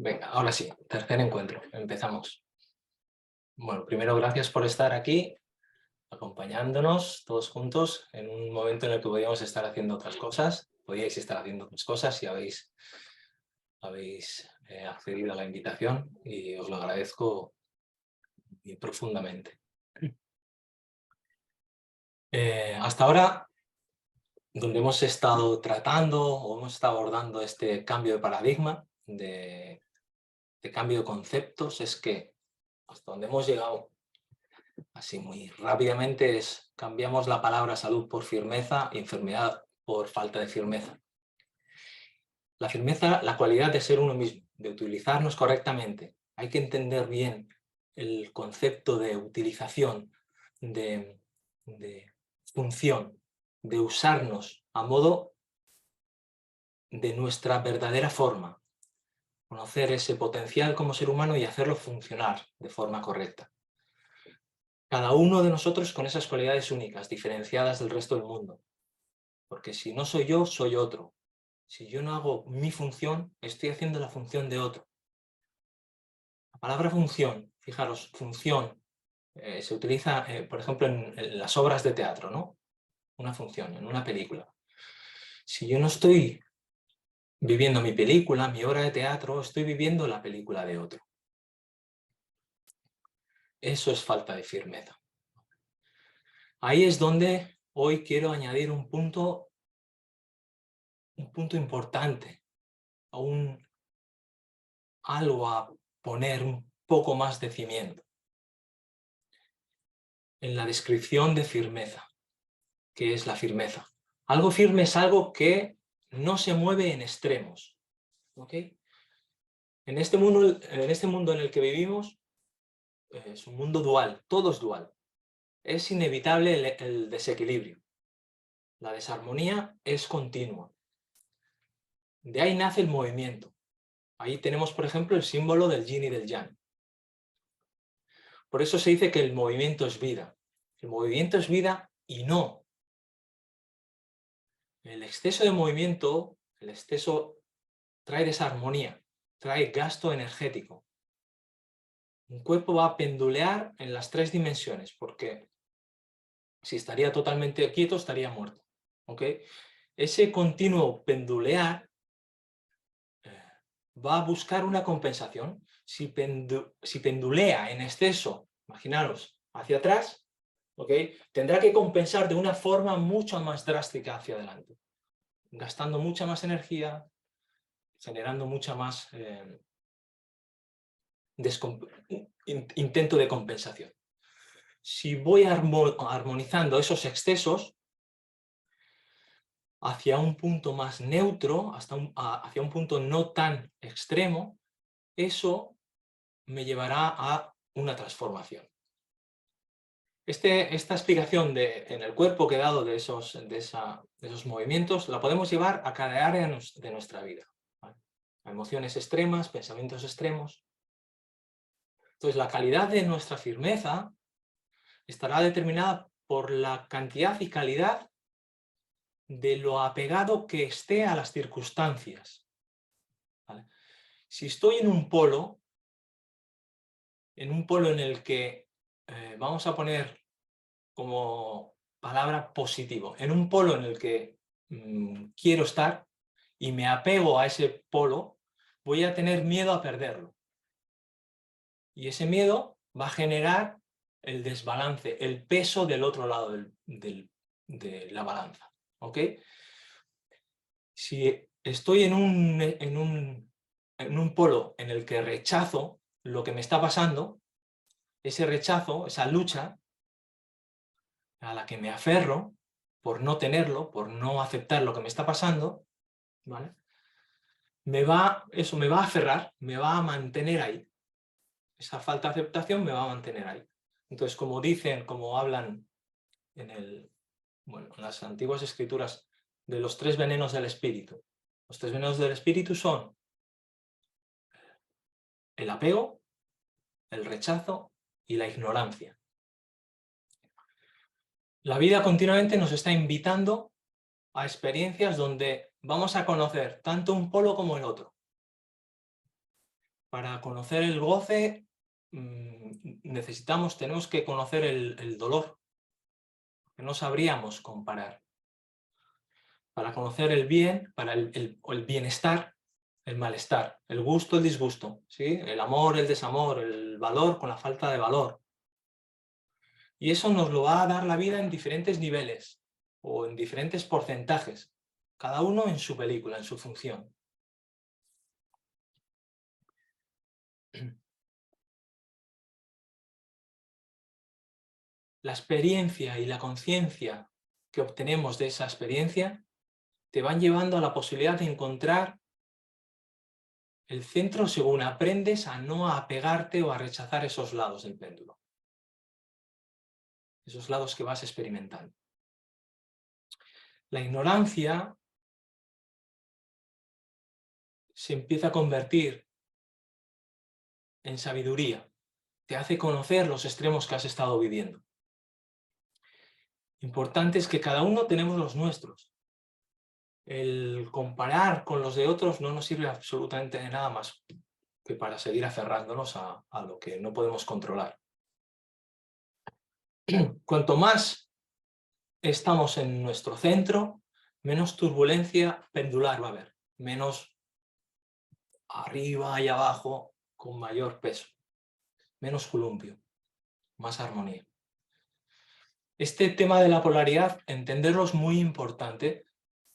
Venga, ahora sí, tercer encuentro, empezamos. Bueno, primero gracias por estar aquí, acompañándonos todos juntos en un momento en el que podíamos estar haciendo otras cosas, podíais estar haciendo otras cosas si habéis accedido a la invitación y os lo agradezco muy profundamente. Hasta ahora, donde hemos estado tratando o hemos estado abordando este cambio de paradigma, de cambio de conceptos, es que hasta donde hemos llegado así muy rápidamente cambiamos la palabra salud por firmeza y enfermedad por falta de firmeza. La firmeza, la cualidad de ser uno mismo, de utilizarnos correctamente. Hay que entender bien el concepto de utilización, de función, de usarnos a modo de nuestra verdadera forma. Conocer ese potencial como ser humano y hacerlo funcionar de forma correcta. Cada uno de nosotros con esas cualidades únicas, diferenciadas del resto del mundo. Porque si no soy yo, soy otro. Si yo no hago mi función, estoy haciendo la función de otro. La palabra función, fijaros, función, se utiliza, por ejemplo, en las obras de teatro, ¿no? Una función, en una película. Si yo no estoy viviendo mi película, mi obra de teatro, estoy viviendo la película de otro. Eso es falta de firmeza. Ahí es donde hoy quiero añadir un punto importante, algo a poner un poco más de cimiento. En la descripción de firmeza. ¿Qué es la firmeza? Algo firme es algo que no se mueve en extremos. ¿Ok? En este mundo en el que vivimos, es un mundo dual, todo es dual. Es inevitable el desequilibrio. La desarmonía es continua. De ahí nace el movimiento. Ahí tenemos, por ejemplo, el símbolo del yin y del yang. Por eso se dice que el movimiento es vida. El movimiento es vida y no. El exceso de movimiento, el exceso trae desarmonía, trae gasto energético. Un cuerpo va a pendulear en las tres dimensiones, porque si estaría totalmente quieto estaría muerto. ¿Ok? Ese continuo pendulear va a buscar una compensación. Si pendulea en exceso, imaginaros, hacia atrás, ¿ok? Tendrá que compensar de una forma mucho más drástica hacia adelante, gastando mucha más energía, generando mucha más intento de compensación. Si voy armonizando esos excesos hacia un punto más neutro, hacia un punto no tan extremo, eso me llevará a una transformación. Esta explicación en el cuerpo que he dado de esos movimientos la podemos llevar a cada área de nuestra vida. ¿Vale? A emociones extremas, pensamientos extremos. Entonces, la calidad de nuestra firmeza estará determinada por la cantidad y calidad de lo apegado que esté a las circunstancias. ¿Vale? Si estoy en un polo en el que, vamos a poner como palabra positivo, en un polo en el que quiero estar y me apego a ese polo, voy a tener miedo a perderlo. Y ese miedo va a generar el desbalance, el peso del otro lado de la balanza. ¿Ok? Si estoy en un polo en el que rechazo lo que me está pasando, ese rechazo, esa lucha a la que me aferro por no tenerlo, por no aceptar lo que me está pasando, ¿vale? Eso me va a aferrar, me va a mantener ahí. Esa falta de aceptación me va a mantener ahí. Entonces, como hablan en las antiguas escrituras de los tres venenos del espíritu. Los tres venenos del espíritu son el apego, el rechazo y la ignorancia. La vida continuamente nos está invitando a experiencias donde vamos a conocer tanto un polo como el otro. Para conocer el goce tenemos que conocer el dolor, que no sabríamos comparar. Para conocer el bien, para el bienestar, el malestar, el gusto, el disgusto, ¿sí? El amor, el desamor, el valor con la falta de valor. Y eso nos lo va a dar la vida en diferentes niveles o en diferentes porcentajes, cada uno en su película, en su función. La experiencia y la conciencia que obtenemos de esa experiencia te van llevando a la posibilidad de encontrar el centro según aprendes a no apegarte o a rechazar esos lados del péndulo. Esos lados que vas experimentando. La ignorancia se empieza a convertir en sabiduría. Te hace conocer los extremos que has estado viviendo. Importante es que cada uno tenemos los nuestros. El comparar con los de otros no nos sirve absolutamente de nada más que para seguir aferrándonos a lo que no podemos controlar. Cuanto más estamos en nuestro centro, menos turbulencia pendular va a haber, menos arriba y abajo con mayor peso, menos columpio, más armonía. Este tema de la polaridad, entenderlo es muy importante,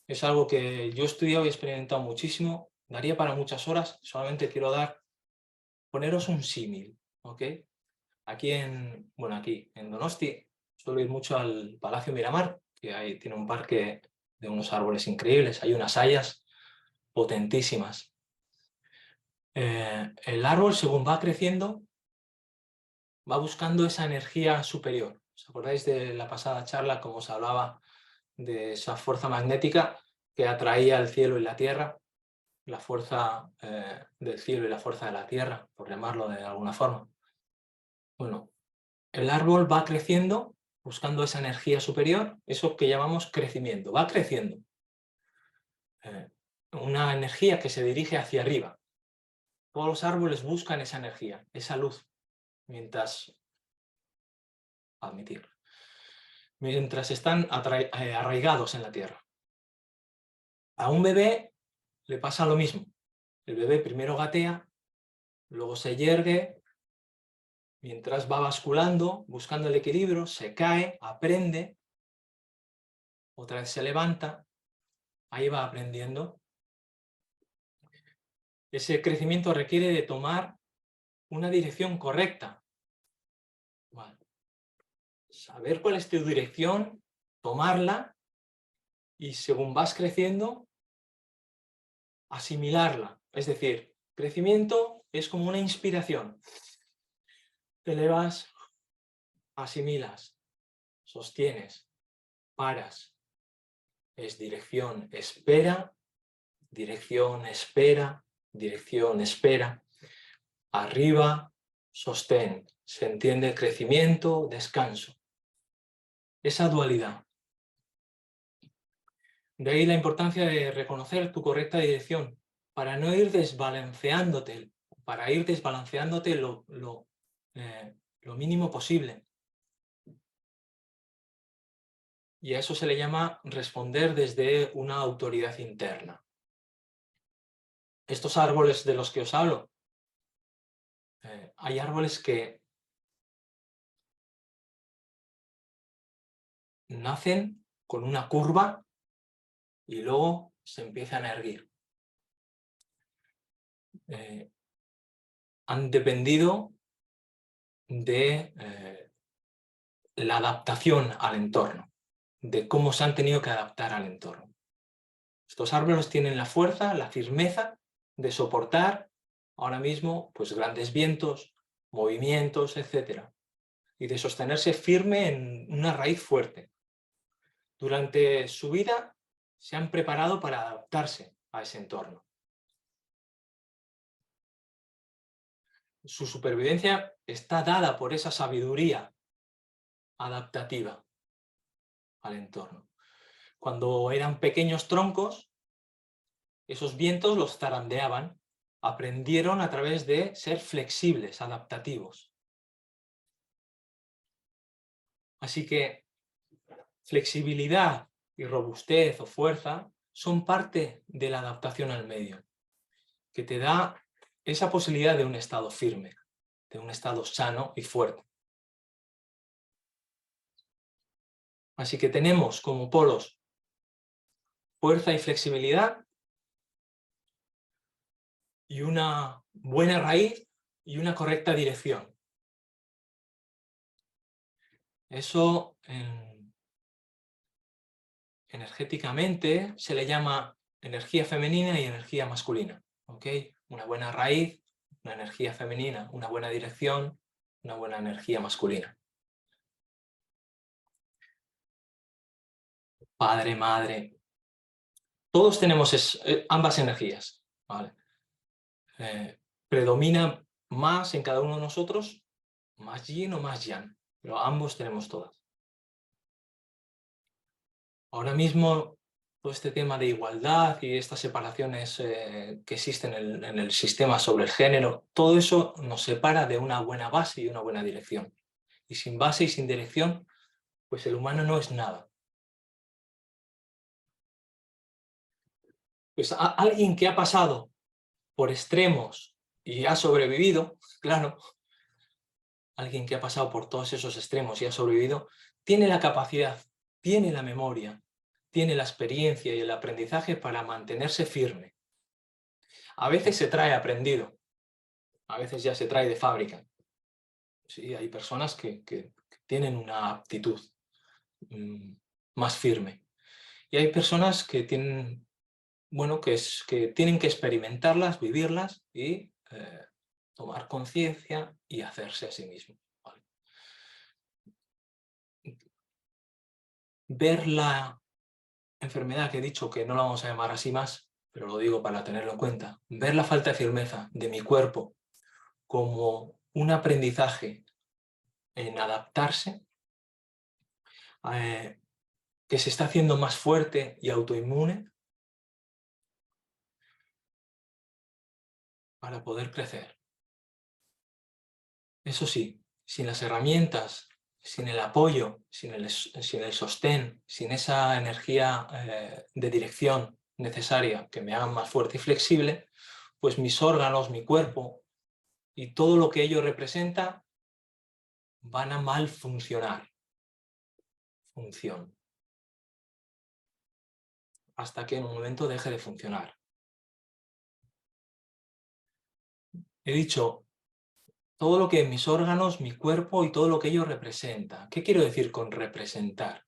es algo que yo he estudiado y he experimentado muchísimo, daría para muchas horas, solamente quiero poneros un símil, ¿ok? Aquí en Donosti suelo ir mucho al Palacio Miramar, que ahí tiene un parque de unos árboles increíbles, hay unas hayas potentísimas. El árbol, según va creciendo, va buscando esa energía superior. ¿Os acordáis de la pasada charla, cómo os hablaba de esa fuerza magnética que atraía el cielo y la tierra? La fuerza del cielo y la fuerza de la tierra, por llamarlo de alguna forma. Bueno, el árbol va creciendo, buscando esa energía superior, eso que llamamos crecimiento, va creciendo. Una energía que se dirige hacia arriba. Todos los árboles buscan esa energía, esa luz, mientras están arraigados en la tierra. A un bebé le pasa lo mismo. El bebé primero gatea, luego se yergue, mientras va basculando, buscando el equilibrio, se cae, aprende, otra vez se levanta, ahí va aprendiendo. Ese crecimiento requiere de tomar una dirección correcta. Bueno, saber cuál es tu dirección, tomarla y según vas creciendo, asimilarla. Es decir, crecimiento es como una inspiración. Te elevas, asimilas, sostienes, paras. Es dirección, espera, dirección, espera, dirección, espera. Arriba, sostén. Se entiende crecimiento, descanso. Esa dualidad. De ahí la importancia de reconocer tu correcta dirección para no ir desbalanceándote, para ir desbalanceándote lo mínimo posible. Y a eso se le llama responder desde una autoridad interna. Estos árboles de los que os hablo, hay árboles que nacen con una curva y luego se empiezan a erguir. Han dependido de la adaptación al entorno, de cómo se han tenido que adaptar al entorno. Estos árboles tienen la fuerza, la firmeza de soportar ahora mismo pues, grandes vientos, movimientos, etc. Y de sostenerse firme en una raíz fuerte. Durante su vida se han preparado para adaptarse a ese entorno. Su supervivencia está dada por esa sabiduría adaptativa al entorno. Cuando eran pequeños troncos, esos vientos los zarandeaban, aprendieron a través de ser flexibles, adaptativos. Así que flexibilidad y robustez o fuerza son parte de la adaptación al medio, que te da esa posibilidad de un estado firme, de un estado sano y fuerte. Así que tenemos como polos fuerza y flexibilidad y una buena raíz y una correcta dirección. Eso energéticamente se le llama energía femenina y energía masculina. ¿Ok? Una buena raíz, una energía femenina, una buena dirección, una buena energía masculina. Padre, madre, todos tenemos ambas energías. ¿Vale? Predomina más en cada uno de nosotros, más yin o más yang, pero ambos tenemos todas. Ahora mismo, todo este tema de igualdad y estas separaciones que existen en el sistema sobre el género, todo eso nos separa de una buena base y una buena dirección. Y sin base y sin dirección, pues el humano no es nada. Pues alguien que ha pasado por extremos y ha sobrevivido, claro, alguien que ha pasado por todos esos extremos y ha sobrevivido, tiene la capacidad, tiene la memoria, tiene la experiencia y el aprendizaje para mantenerse firme. A veces se trae aprendido, a veces ya se trae de fábrica. Sí, hay personas que tienen una aptitud más firme. Y hay personas que tienen, bueno, que tienen que experimentarlas, vivirlas y tomar conciencia y hacerse a sí mismos. ¿Vale? Ver la enfermedad, que he dicho que no la vamos a llamar así más, pero lo digo para tenerlo en cuenta, ver la falta de firmeza de mi cuerpo como un aprendizaje en adaptarse, que se está haciendo más fuerte y autoinmune para poder crecer. Eso sí, sin las herramientas, sin el apoyo, sin el sostén, sin esa energía de dirección necesaria que me hagan más fuerte y flexible, pues mis órganos, mi cuerpo y todo lo que ello representa van a mal funcionar. Hasta que en un momento deje de funcionar. He dicho todo lo que mis órganos, mi cuerpo y todo lo que ello representa. ¿Qué quiero decir con representar?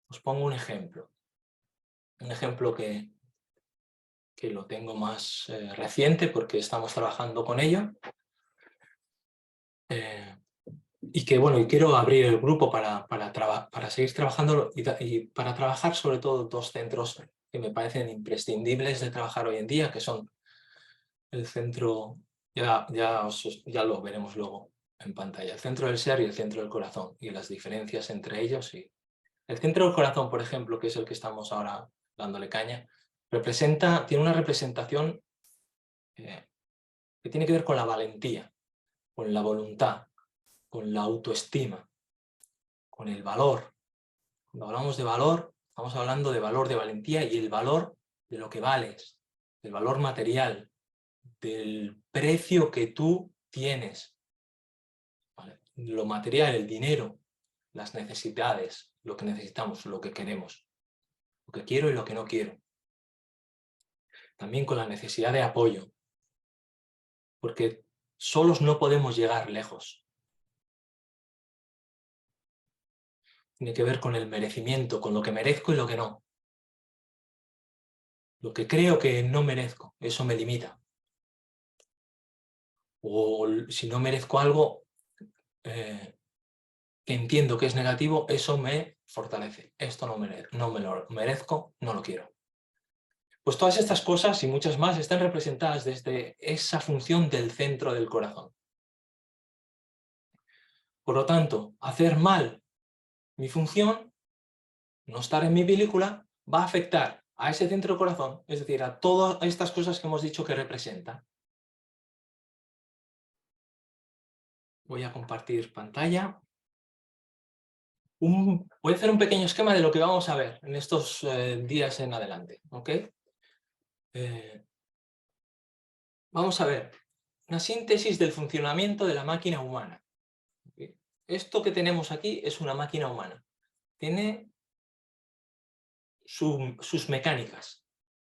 Os pongo un ejemplo. Un ejemplo que lo tengo más reciente porque estamos trabajando con ello. Y que bueno, y quiero abrir el grupo para seguir trabajando y para trabajar sobre todo dos centros que me parecen imprescindibles de trabajar hoy en día, que son el centro, ya lo veremos luego en pantalla, el centro del ser y el centro del corazón, y las diferencias entre ellos. Y el centro del corazón, por ejemplo, que es el que estamos ahora dándole caña, tiene una representación que tiene que ver con la valentía, con la voluntad, con la autoestima, con el valor. Cuando hablamos de valor, estamos hablando de valor de valentía y el valor de lo que vales, el valor material, del precio que tú tienes. ¿Vale? Lo material, el dinero, las necesidades, lo que necesitamos, lo que queremos, lo que quiero y lo que no quiero. También con la necesidad de apoyo, porque solos no podemos llegar lejos. Tiene que ver con el merecimiento, con lo que merezco y lo que no. Lo que creo que no merezco, eso me limita. O si no merezco algo que entiendo que es negativo, eso me fortalece. Esto no me lo merezco, no lo quiero. Pues todas estas cosas y muchas más están representadas desde esa función del centro del corazón. Por lo tanto, hacer mal mi función, no estar en mi película, va a afectar a ese centro corazón, es decir, a todas estas cosas que hemos dicho que representa. Voy a compartir pantalla. Voy a hacer un pequeño esquema de lo que vamos a ver en estos días en adelante. ¿Ok? Vamos a ver una síntesis del funcionamiento de la máquina humana. ¿Okay? Esto que tenemos aquí es una máquina humana. Tiene sus mecánicas.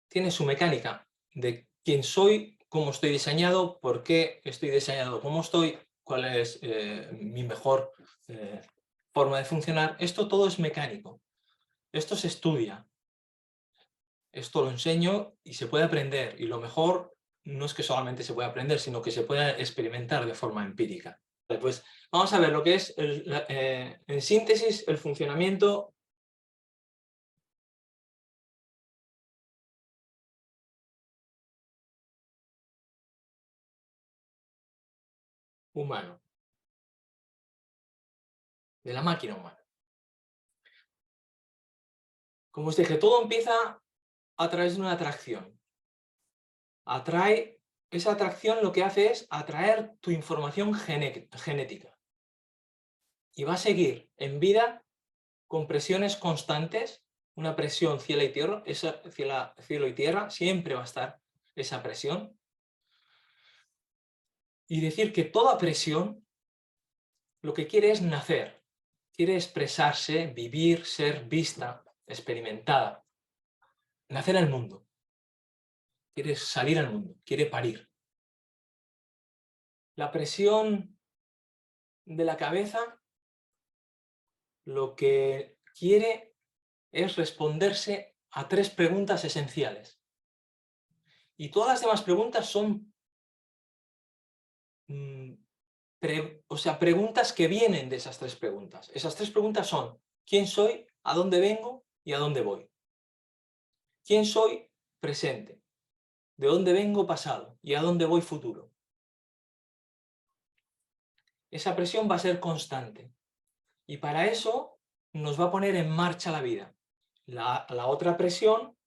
Tiene su mecánica de quién soy, cómo estoy diseñado, por qué estoy diseñado como estoy, cuál es mi mejor forma de funcionar. Esto todo es mecánico. Esto se estudia. Esto lo enseño y se puede aprender. Y lo mejor no es que solamente se pueda aprender, sino que se pueda experimentar de forma empírica. Pues vamos a ver lo que es, en síntesis, el funcionamiento humano, de la máquina humana. Como os dije, todo empieza a través de una atracción. Esa atracción lo que hace es atraer tu información genética. Y va a seguir en vida con presiones constantes, una presión cielo y tierra, cielo y tierra, siempre va a estar esa presión. Y decir que toda presión lo que quiere es nacer, quiere expresarse, vivir, ser vista, experimentada, nacer al mundo, quiere salir al mundo, quiere parir. La presión de la cabeza lo que quiere es responderse a 3 preguntas esenciales. Y todas las demás preguntas son preguntas que vienen de esas 3 preguntas. Esas 3 preguntas son: ¿quién soy? ¿A dónde vengo? ¿Y a dónde voy? ¿Quién soy? Presente. ¿De dónde vengo? Pasado. ¿Y a dónde voy? Futuro. Esa presión va a ser constante. Y para eso nos va a poner en marcha la vida. La otra presión,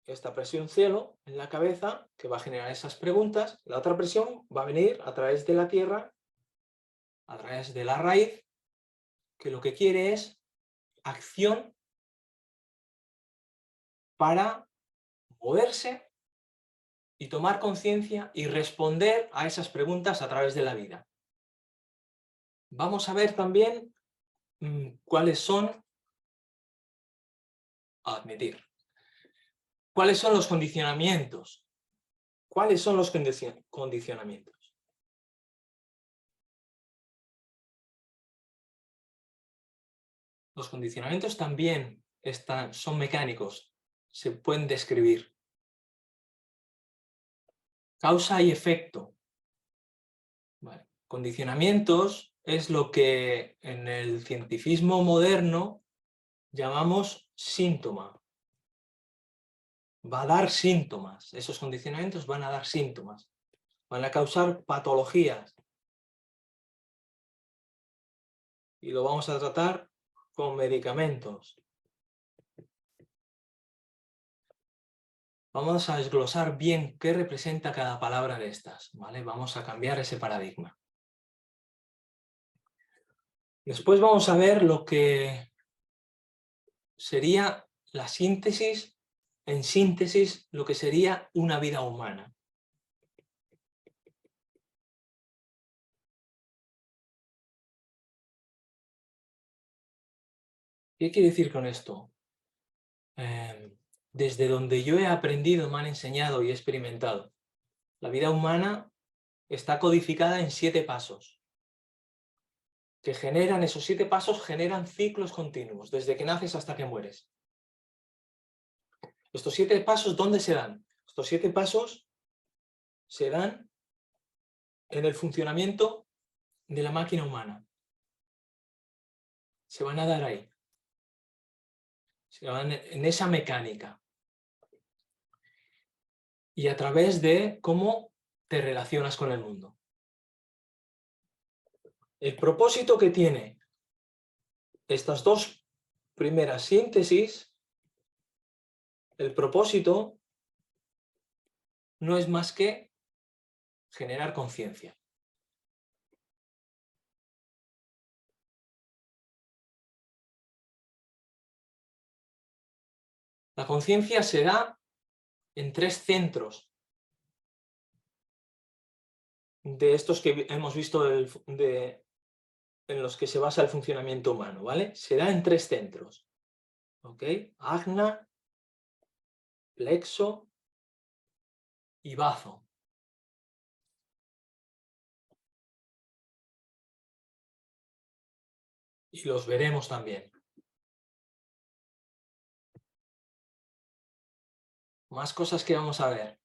esta presión cielo en la cabeza, que va a generar esas preguntas, la otra presión va a venir a través de la tierra, a través de la raíz, que lo que quiere es acción para moverse y tomar conciencia y responder a esas preguntas a través de la vida. Vamos a ver también cuáles son, admitir, cuáles son los condicionamientos. ¿Cuáles son los condicionamientos? Los condicionamientos también son mecánicos, se pueden describir. Causa y efecto. Vale. Condicionamientos es lo que en el cientificismo moderno llamamos síntoma. Va a dar síntomas. Esos condicionamientos van a dar síntomas. Van a causar patologías. Y lo vamos a tratar con medicamentos. Vamos a desglosar bien qué representa cada palabra de estas, ¿vale? Vamos a cambiar ese paradigma. Después vamos a ver lo que sería la síntesis, en síntesis, lo que sería una vida humana. ¿Qué quiere decir con esto? Desde donde yo he aprendido, me han enseñado y he experimentado, la vida humana está codificada en 7 pasos. Que generan, esos 7 pasos generan ciclos continuos, desde que naces hasta que mueres. Estos 7 pasos, ¿dónde se dan? Estos 7 pasos se dan en el funcionamiento de la máquina humana. Se van a dar ahí. Se van en esa mecánica. Y a través de cómo te relacionas con el mundo. El propósito que tiene estas 2 primeras síntesis el propósito no es más que generar conciencia. La conciencia se da en 3 centros de estos que hemos visto en los que se basa el funcionamiento humano, ¿vale? Se da en 3 centros, ¿ok? Ajna, plexo y bazo. Y los veremos también. Más cosas que vamos a ver.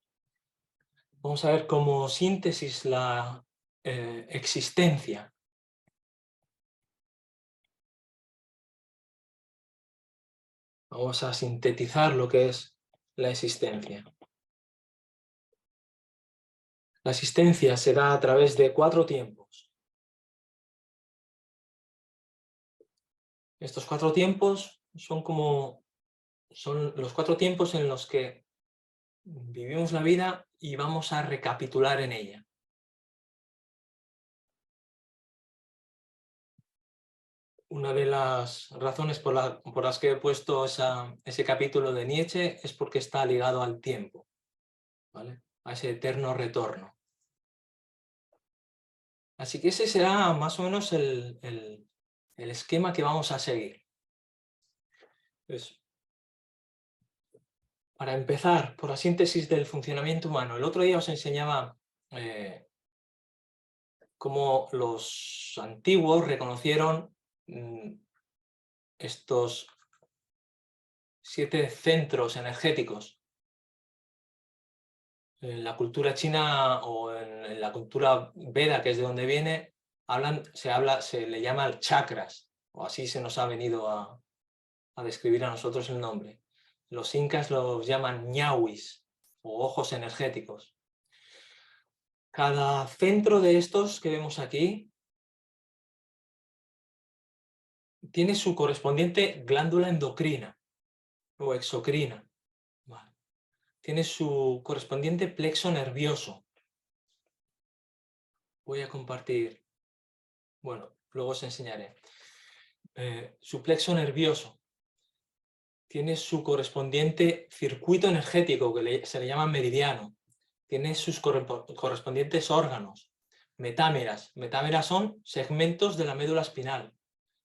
Vamos a ver como síntesis la existencia. Vamos a sintetizar lo que es la existencia. La existencia se da a través de 4 tiempos. Estos 4 tiempos son los 4 tiempos en los que vivimos la vida y vamos a recapitular en ella. Una de las razones por las que he puesto ese capítulo de Nietzsche es porque está ligado al tiempo, ¿vale? A ese eterno retorno. Así que ese será más o menos el esquema que vamos a seguir. Pues, para empezar, por la síntesis del funcionamiento humano, el otro día os enseñaba cómo los antiguos reconocieron estos 7 centros energéticos. En la cultura china o en la cultura Veda, que es de donde viene, se le llama chakras, o así se nos ha venido a describir a nosotros el nombre. Los incas los llaman ñawis, o ojos energéticos. Cada centro de estos que vemos aquí tiene su correspondiente glándula endocrina o exocrina. Vale. Tiene su correspondiente plexo nervioso. Voy a compartir, bueno, luego os enseñaré. Su plexo nervioso tiene su correspondiente circuito energético, que se le llama meridiano. Tiene sus correspondientes órganos. Metámeras. Metámeras son segmentos de la médula espinal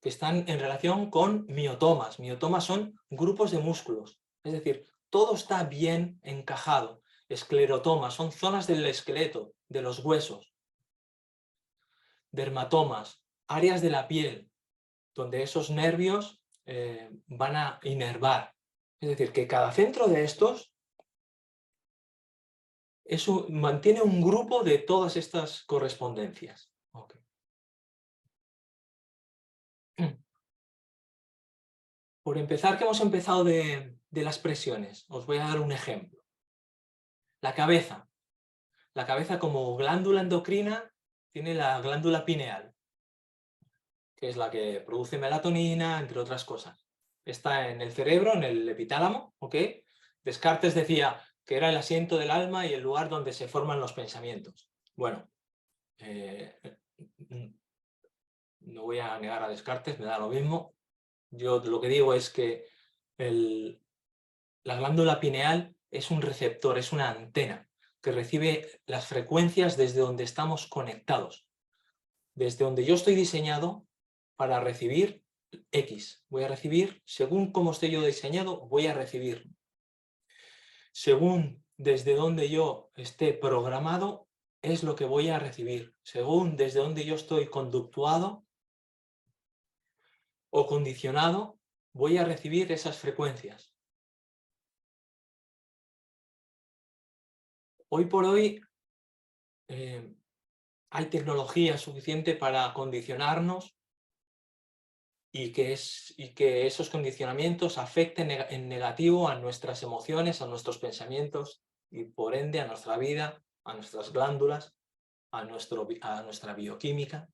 que están en relación con miotomas. Miotomas son grupos de músculos. Es decir, todo está bien encajado. Esclerotomas son zonas del esqueleto, de los huesos. Dermatomas, áreas de la piel, donde esos nervios van a inervar. Es decir, que cada centro de estos mantiene un grupo de todas estas correspondencias. Okay. Por empezar, que hemos empezado de las presiones, os voy a dar un ejemplo. La cabeza. La cabeza como glándula endocrina tiene la glándula pineal, que es la que produce melatonina, entre otras cosas. Está en el cerebro, en el epitálamo, ¿ok? Descartes decía que era el asiento del alma y el lugar donde se forman los pensamientos. Bueno, no voy a negar a Descartes, me da lo mismo. Yo lo que digo es que la glándula pineal es un receptor, es una antena que recibe las frecuencias desde donde estamos conectados. Desde donde yo estoy diseñado para recibir X. Voy a recibir, según cómo estoy yo diseñado, voy a recibir. Según desde donde yo esté programado, es lo que voy a recibir. Según desde donde yo estoy conductuado o condicionado, voy a recibir esas frecuencias. Hoy por hoy hay tecnología suficiente para condicionarnos y que esos condicionamientos afecten en negativo a nuestras emociones, a nuestros pensamientos y por ende a nuestra vida, a nuestras glándulas, a nuestra bioquímica.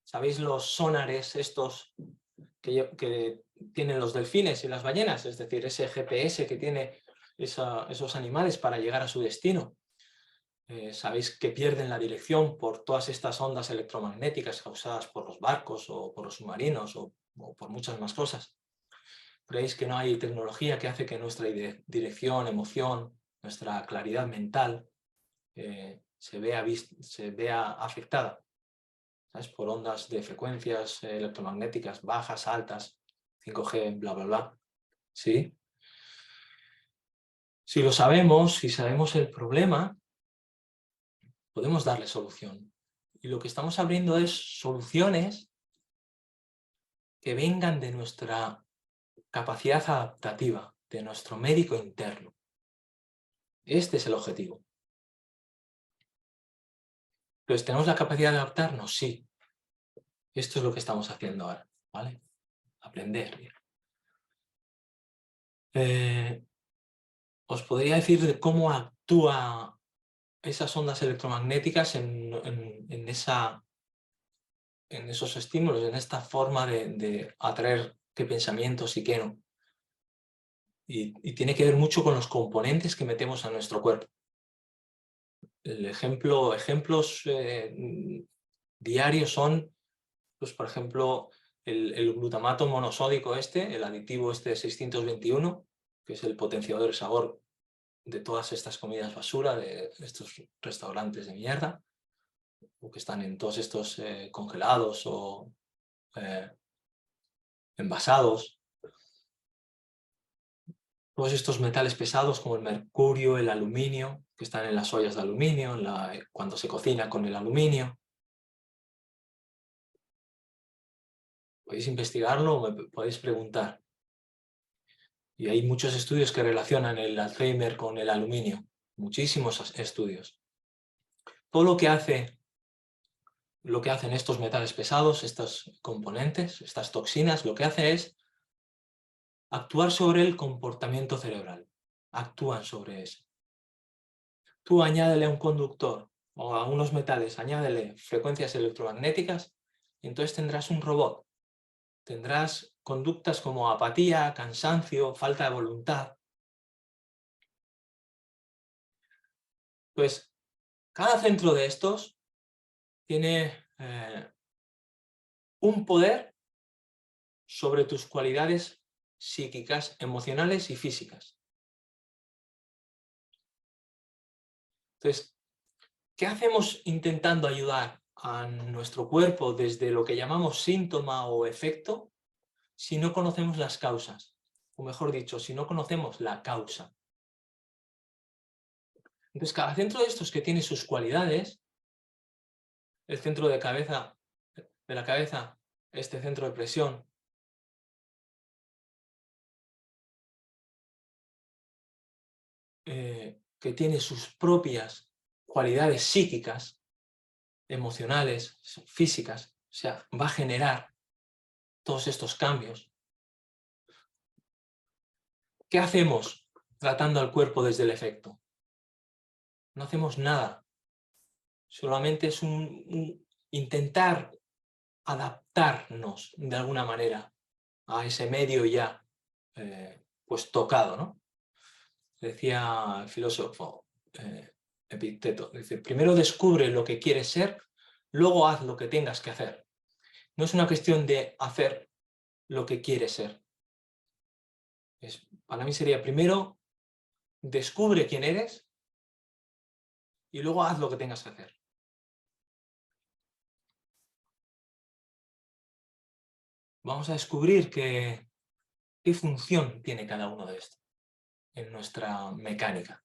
¿Sabéis los sonares estos que tienen los delfines y las ballenas, es decir, ese GPS que tiene esos animales para llegar a su destino. Sabéis que pierden la dirección por todas estas ondas electromagnéticas causadas por los barcos o por los submarinos o por muchas más cosas. ¿Creéis que no hay tecnología que hace que nuestra dirección, emoción, nuestra claridad mental se vea afectada? ¿Sabes? Por ondas de frecuencias electromagnéticas bajas, altas, 5G, bla, bla, bla. ¿Sí? Si lo sabemos, si sabemos el problema, podemos darle solución. Y lo que estamos abriendo es soluciones que vengan de nuestra capacidad adaptativa, de nuestro médico interno. Este es el objetivo. Entonces, ¿tenemos la capacidad de adaptarnos? Sí. Esto es lo que estamos haciendo ahora, ¿vale? Aprender. Os podría decir de cómo actúa esas ondas electromagnéticas en esos estímulos, en esta forma de atraer qué pensamientos y qué no. Y tiene que ver mucho con los componentes que metemos a nuestro cuerpo. Ejemplos diarios son, pues, por ejemplo, el glutamato monosódico el aditivo 621, que es el potenciador de sabor de todas estas comidas basura, de estos restaurantes de mierda, o que están en todos estos congelados o envasados. Todos estos metales pesados como el mercurio, el aluminio, que están en las ollas de aluminio, cuando se cocina con el aluminio. Podéis investigarlo o me podéis preguntar. Y hay muchos estudios que relacionan el Alzheimer con el aluminio. Muchísimos estudios. Todo lo que hacen estos metales pesados, estos componentes, estas toxinas, lo que hace es actuar sobre el comportamiento cerebral. Actúan sobre eso. Tú añádele a un conductor o a unos metales, añádele frecuencias electromagnéticas y entonces tendrás un robot. Tendrás conductas como apatía, cansancio, falta de voluntad. Pues cada centro de estos tiene un poder sobre tus cualidades psíquicas, emocionales y físicas. Entonces, ¿qué hacemos intentando ayudar a nuestro cuerpo desde lo que llamamos síntoma o efecto si no conocemos las causas? O mejor dicho, si no conocemos la causa. Entonces, cada centro de estos que tiene sus cualidades, el centro de la cabeza, este centro de presión, que tiene sus propias cualidades psíquicas, emocionales, físicas, o sea, va a generar todos estos cambios. ¿Qué hacemos tratando al cuerpo desde el efecto? No hacemos nada. Solamente es intentar adaptarnos de alguna manera a ese medio ya pues tocado, ¿no? Decía el filósofo Epicteto, dice, primero descubre lo que quieres ser, luego haz lo que tengas que hacer. No es una cuestión de hacer lo que quieres ser. Para mí sería primero descubre quién eres y luego haz lo que tengas que hacer. Vamos a descubrir qué función tiene cada uno de estos en nuestra mecánica.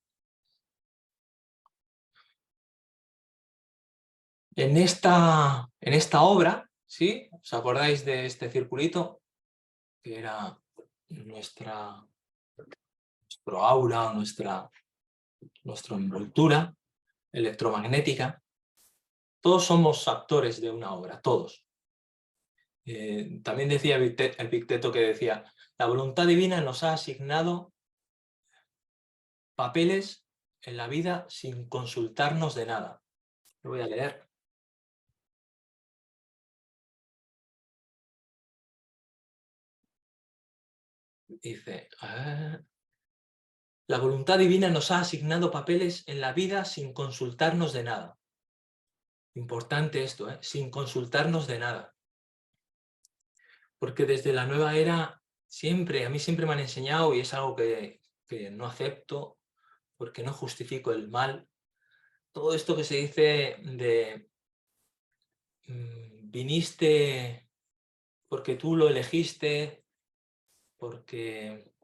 En esta obra, ¿sí? ¿Os acordáis de este circulito? Que era nuestro aura, nuestra envoltura electromagnética. Todos somos actores de una obra, todos. También decía Epicteto que decía, la voluntad divina nos ha asignado papeles en la vida sin consultarnos de nada. Lo voy a leer. Dice, la voluntad divina nos ha asignado papeles en la vida sin consultarnos de nada. Importante esto, sin consultarnos de nada. Porque desde la nueva era, a mí siempre me han enseñado, y es algo que no acepto, porque no justifico el mal, todo esto que se dice de viniste porque tú lo elegiste, porque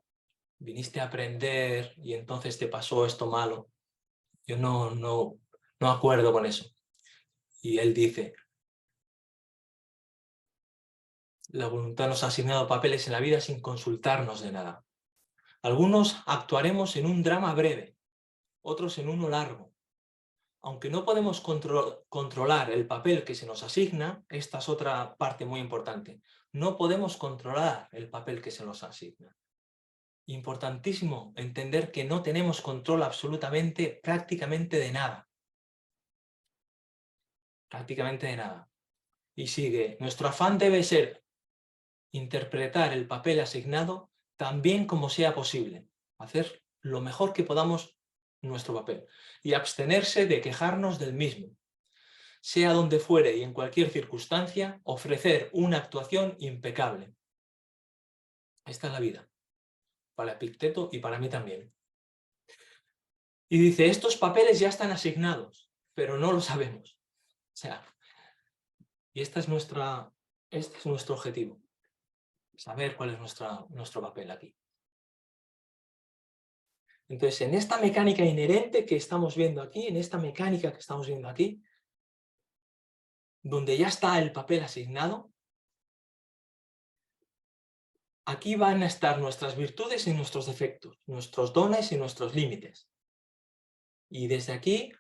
viniste a aprender y entonces te pasó esto malo. Yo no acuerdo con eso. Y él dice, la voluntad nos ha asignado papeles en la vida sin consultarnos de nada. Algunos actuaremos en un drama breve, otros en uno largo. Aunque no podemos controlar el papel que se nos asigna, esta es otra parte muy importante. No podemos controlar el papel que se nos asigna. Importantísimo entender que no tenemos control absolutamente, prácticamente de nada. Prácticamente de nada. Y sigue, nuestro afán debe ser interpretar el papel asignado tan bien como sea posible. Hacer lo mejor que podamos nuestro papel. Y abstenerse de quejarnos del mismo. Sea donde fuere y en cualquier circunstancia, ofrecer una actuación impecable. Esta es la vida. Para Epicteto y para mí también. Y dice, estos papeles ya están asignados, pero no lo sabemos. O sea, y este es nuestro objetivo. Saber cuál es nuestro papel aquí. Entonces, en esta mecánica inherente que estamos viendo aquí, donde ya está el papel asignado, aquí van a estar nuestras virtudes y nuestros defectos, nuestros dones y nuestros límites. Y desde aquí,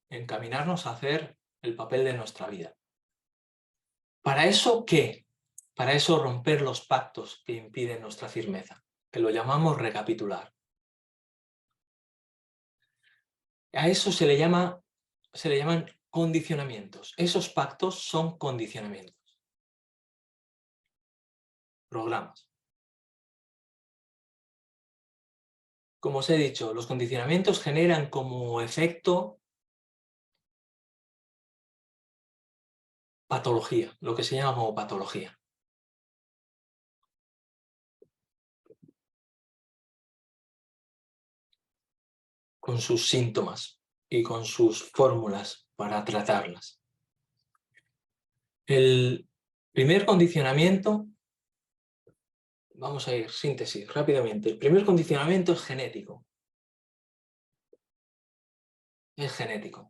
encaminarnos a hacer el papel de nuestra vida. ¿Para eso qué? Para eso romper los pactos que impiden nuestra firmeza, que lo llamamos recapitular. A eso se le llaman condicionamientos. Esos pactos son condicionamientos. Programas. Como os he dicho, los condicionamientos generan como efecto patología, lo que se llama como patología. Con sus síntomas y con sus fórmulas para tratarlas. El primer condicionamiento, vamos a ir síntesis rápidamente, el primer condicionamiento es genético. Es genético.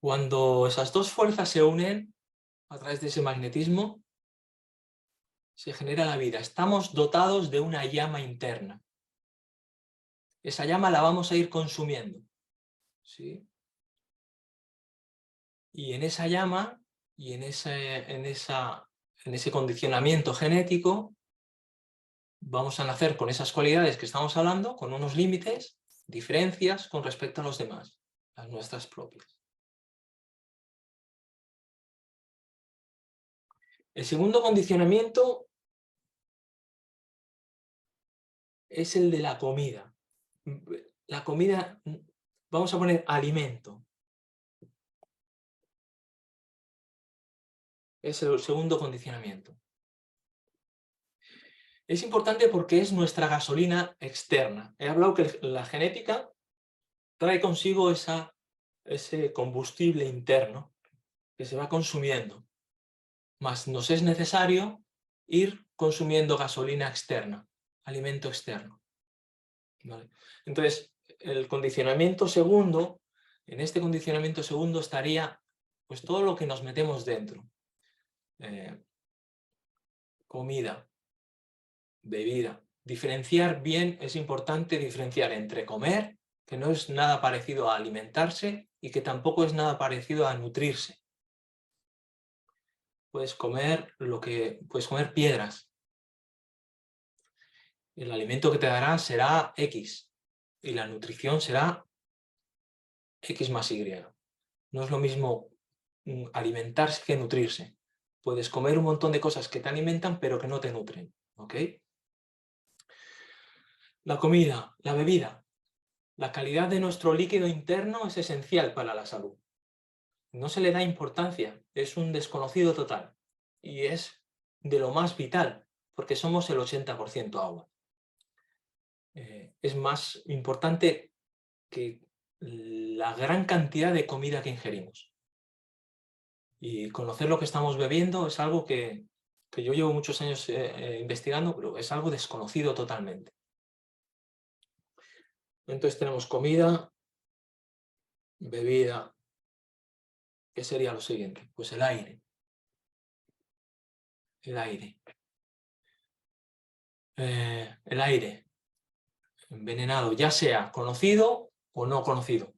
Cuando esas dos fuerzas se unen a través de ese magnetismo, se genera la vida. Estamos dotados de una llama interna. Esa llama la vamos a ir consumiendo. ¿Sí? Y en esa llama y en ese condicionamiento genético vamos a nacer con esas cualidades que estamos hablando, con unos límites, diferencias con respecto a los demás, las nuestras propias. El segundo condicionamiento es el de la comida. La comida, vamos a poner alimento. Es el segundo condicionamiento. Es importante porque es nuestra gasolina externa. He hablado que la genética trae consigo ese combustible interno que se va consumiendo. Mas nos es necesario ir consumiendo gasolina externa, alimento externo. ¿Vale? Entonces, el condicionamiento segundo, en este condicionamiento segundo estaría pues todo lo que nos metemos dentro. Comida, bebida. Diferenciar bien, es importante diferenciar entre comer, que no es nada parecido a alimentarse, y que tampoco es nada parecido a nutrirse. Puedes comer piedras. El alimento que te darán será X, y la nutrición será X más Y. No es lo mismo alimentarse que nutrirse. Puedes comer un montón de cosas que te alimentan, pero que no te nutren, ¿ok? La comida, la bebida, la calidad de nuestro líquido interno es esencial para la salud. No se le da importancia, es un desconocido total y es de lo más vital, porque somos el 80% agua. Es más importante que la gran cantidad de comida que ingerimos. Y conocer lo que estamos bebiendo es algo que yo llevo muchos años investigando, pero es algo desconocido totalmente. Entonces tenemos comida, bebida. ¿Qué sería lo siguiente? Pues el aire. El aire. El aire envenenado, ya sea conocido o no conocido,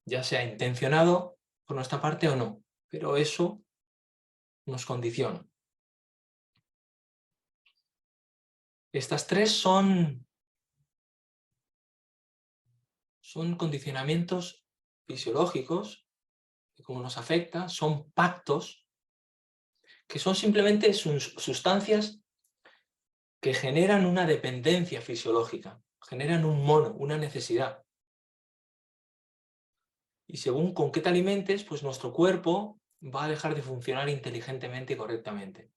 ya sea intencionado por nuestra parte o no, pero eso nos condiciona. Estas tres son condicionamientos fisiológicos, que como nos afecta, son pactos, que son simplemente sustancias que generan una dependencia fisiológica, generan un mono, una necesidad. Y según con qué te alimentes, pues nuestro cuerpo va a dejar de funcionar inteligentemente y correctamente.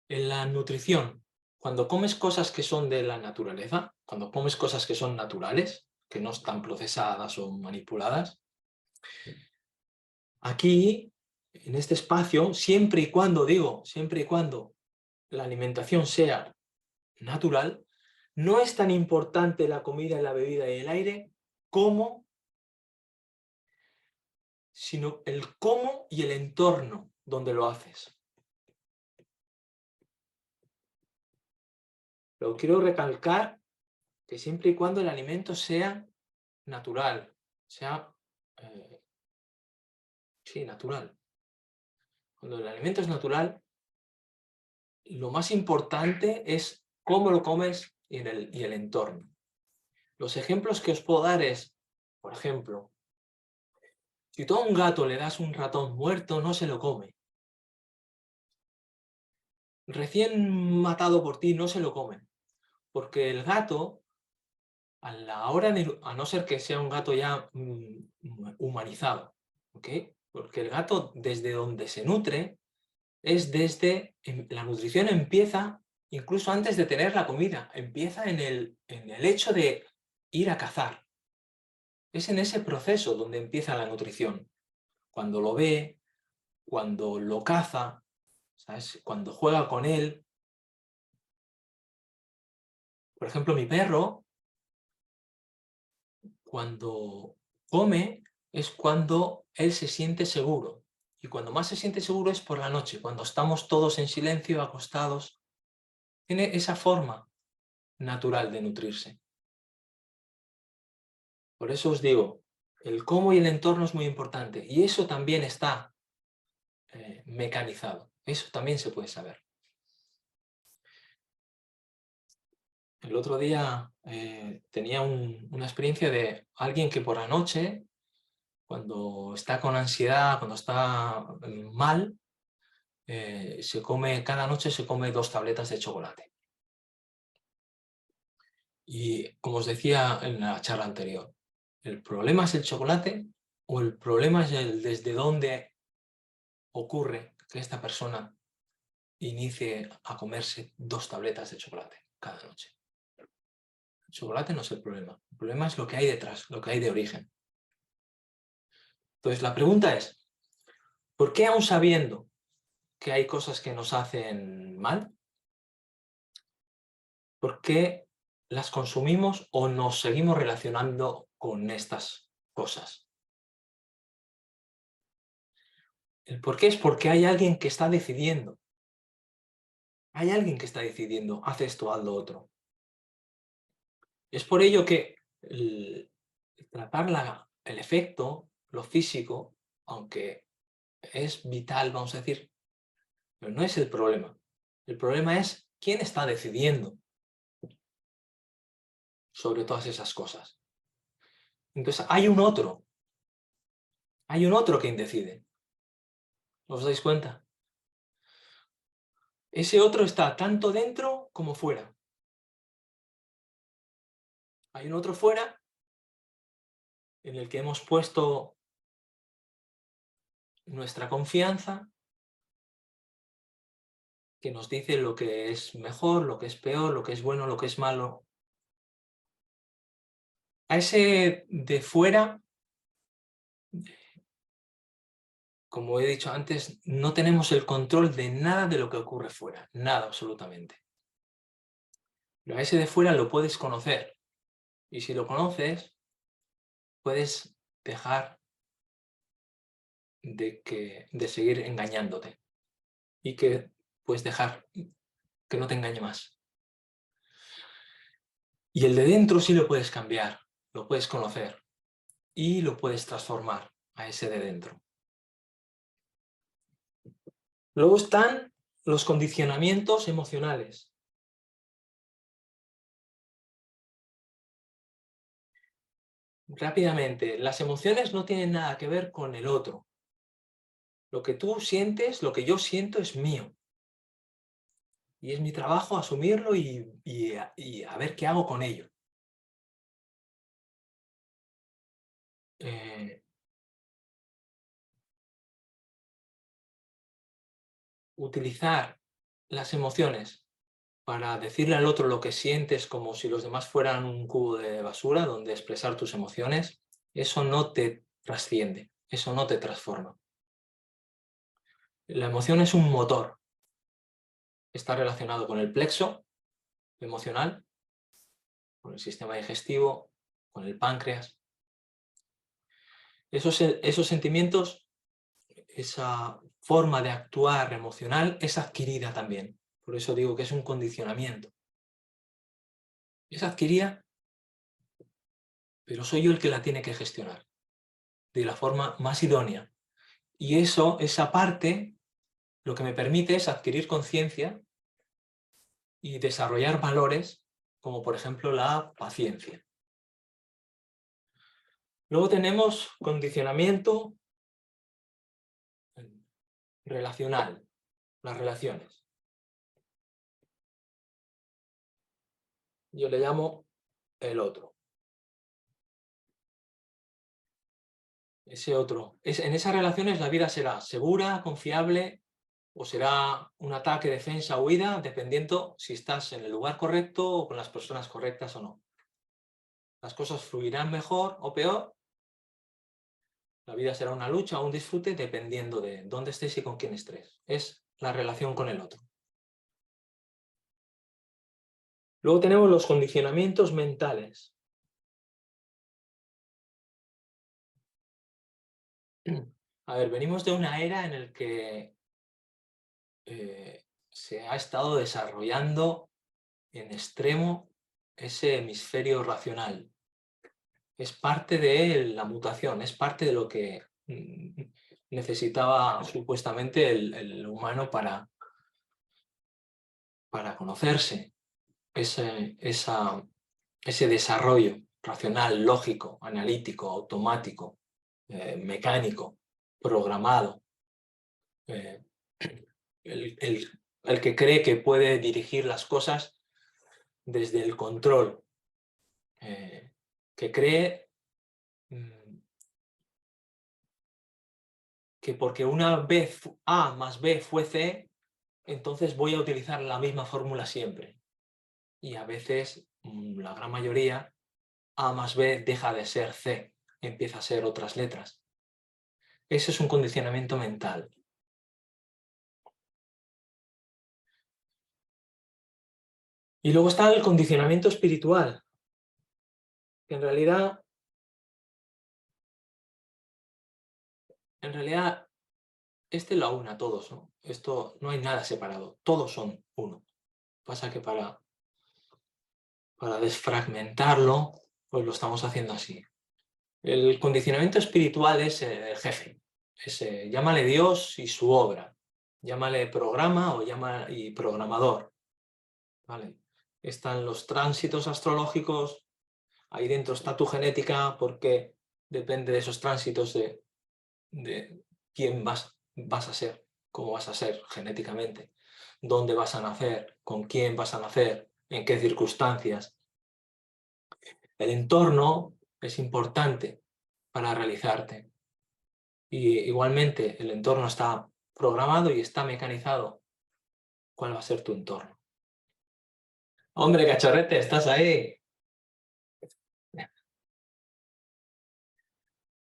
En la nutrición, cuando comes cosas que son de la naturaleza, cuando comes cosas que son naturales, que no están procesadas o manipuladas, aquí, en este espacio, siempre y cuando la alimentación sea natural, no es tan importante la comida, la bebida y el aire como, sino el cómo y el entorno donde lo haces. Pero quiero recalcar que siempre y cuando el alimento sea natural, sea sí, natural. Cuando el alimento es natural, lo más importante es cómo lo comes y el entorno. Los ejemplos que os puedo dar es, por ejemplo, si tú a un gato le das un ratón muerto, no se lo come. Recién matado por ti, no se lo come. Porque el gato, a la hora de, a no ser que sea un gato ya humanizado, ¿ok? Porque el gato, desde donde se nutre, es desde, la nutrición empieza incluso antes de tener la comida, empieza en el hecho de ir a cazar. Es en ese proceso donde empieza la nutrición. Cuando lo ve, cuando lo caza, ¿sabes? Cuando juega con él. Por ejemplo, mi perro, cuando come, es cuando él se siente seguro. Y cuando más se siente seguro es por la noche, cuando estamos todos en silencio, acostados. Tiene esa forma natural de nutrirse. Por eso os digo, el cómo y el entorno es muy importante. Y eso también está mecanizado. Eso también se puede saber. El otro día tenía una experiencia de alguien que por la noche, cuando está con ansiedad, cuando está mal, cada noche se come 2 tabletas de chocolate. Y como os decía en la charla anterior, ¿el problema es el chocolate o el problema es desde dónde ocurre que esta persona inicie a comerse 2 tabletas de chocolate cada noche? El chocolate no es el problema es lo que hay detrás, lo que hay de origen. Entonces la pregunta es, ¿por qué aún sabiendo que hay cosas que nos hacen mal, por qué las consumimos o nos seguimos relacionando con estas cosas? El por qué es porque hay alguien que está decidiendo. Hay alguien que está decidiendo, haz esto, haz lo otro. Es por ello que tratar el efecto, lo físico, aunque es vital, vamos a decir, pero no es el problema. El problema es quién está decidiendo sobre todas esas cosas. Entonces hay un otro hay un otro quien decide. ¿Os dais cuenta? Ese otro está tanto dentro como fuera. Hay un otro fuera en el que hemos puesto nuestra confianza, que nos dice lo que es mejor, lo que es peor, lo que es bueno, lo que es malo. A ese de fuera, como he dicho antes, no tenemos el control de nada de lo que ocurre fuera, nada absolutamente. Pero a ese de fuera lo puedes conocer, y si lo conoces, puedes dejar de seguir engañándote y que puedes dejar que no te engañe más. Y el de dentro sí lo puedes cambiar, lo puedes conocer y lo puedes transformar a ese de dentro. Luego están los condicionamientos emocionales. Rápidamente, las emociones no tienen nada que ver con el otro. Lo que tú sientes, lo que yo siento es mío. Y es mi trabajo asumirlo y a ver qué hago con ello. Utilizar las emociones para decirle al otro lo que sientes como si los demás fueran un cubo de basura donde expresar tus emociones, eso no te trasciende, eso no te transforma. La emoción es un motor. Está relacionado con el plexo emocional, con el sistema digestivo, con el páncreas. Esos sentimientos, esa forma de actuar emocional es adquirida también. Por eso digo que es un condicionamiento. Es adquirida, pero soy yo el que la tiene que gestionar de la forma más idónea. Y esa parte, lo que me permite es adquirir conciencia y desarrollar valores, como por ejemplo la paciencia. Luego tenemos condicionamiento relacional, las relaciones. Yo le llamo el otro. Ese otro. En esas relaciones la vida será segura, confiable, o será un ataque, defensa, huida, dependiendo si estás en el lugar correcto o con las personas correctas o no. Las cosas fluirán mejor o peor. La vida será una lucha o un disfrute dependiendo de dónde estés y con quién estés. Es la relación con el otro. Luego tenemos los condicionamientos mentales. A ver, venimos de una era en la que se ha estado desarrollando en extremo ese hemisferio racional. Es parte de la mutación, es parte de lo que necesitaba supuestamente el humano para conocerse. Ese desarrollo racional, lógico, analítico, automático, mecánico, programado. El que cree que puede dirigir las cosas desde el control, que cree que porque una vez A más B fue C, entonces voy a utilizar la misma fórmula siempre. Y a veces, la gran mayoría, A más B deja de ser C, empieza a ser otras letras. Ese es un condicionamiento mental. Y luego está el condicionamiento espiritual, que en realidad lo une a todos, ¿no? Esto no hay nada separado, todos son uno. Pasa que para desfragmentarlo, pues lo estamos haciendo así. El condicionamiento espiritual es el jefe. Llámale Dios y su obra. Llámale programa y programador. ¿Vale? Están los tránsitos astrológicos, ahí dentro está tu genética porque depende de esos tránsitos de de quién vas a ser, cómo vas a ser genéticamente, dónde vas a nacer, con quién vas a nacer, en qué circunstancias. El entorno es importante para realizarte. Y igualmente el entorno está programado y está mecanizado. ¿Cuál va a ser tu entorno? ¡Hombre, cachorrete, estás ahí!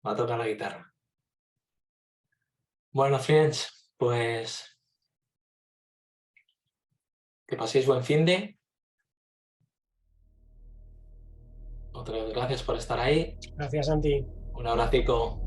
Va a tocar la guitarra. Bueno, friends, pues que paséis buen finde. Otra vez gracias por estar ahí. Gracias, Santi. Un abracico.